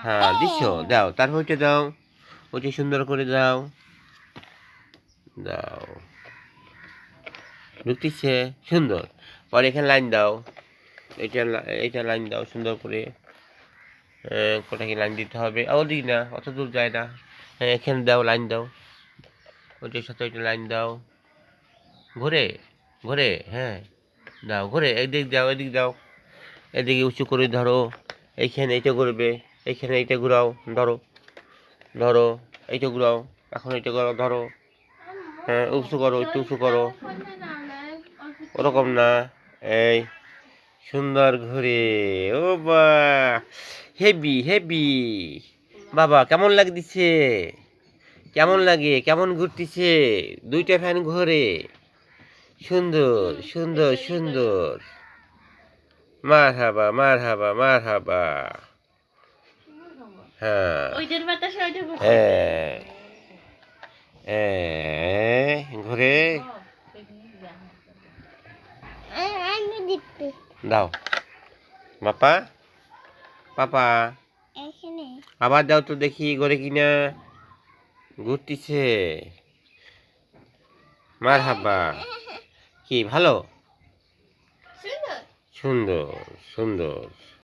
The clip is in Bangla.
হ্যাঁ দিছো, দাও, তারপর ওইটা দাও, ওইটা সুন্দর করে দাও, দাও, ঢুকতেছে, সুন্দর। পরে এখানে লাইন দাও, এইটা লাইন দাও সুন্দর করে। কোথায় কি লাইন দিতে হবে, ওদিক না, অত দূর যায় না। হ্যাঁ এখানে দাও, লাইন দাও, ওইটার সাথে ওইটা লাইন দাও, ঘুরে ঘুরে, হ্যাঁ দাও, ঘুরে এদিক দাও, এদিক দাও, এদিকে উঁচু করে ধরো, এইখানে এইটা ঘুরবে, এইখানে এইটা ঘুরাও, ধরো ধরো, এইটা ঘুরাও, এখন এইটা করো, ধরো, হ্যাঁ উঁচু করো, একটু উঁচু করো, ওরকম না, এই সুন্দর ঘুরে। ও বা, হেভি হেভি, বাবা কেমন লাগতেছে, কেমন লাগে, কেমন ঘুরতেছে, দুইটা ফ্যান ঘোরে, সুন্দর সুন্দর সুন্দর, মার হাবা মার হাবা মার হাবা। হ্যাঁ হ্যাঁ ঘুরে দাও, বাপা পাপা, আবার দাও তো দেখি ঘরে কিনা, ঘুরতেছে, মার হাবা। কি ভালো, সুন্দর সুন্দর।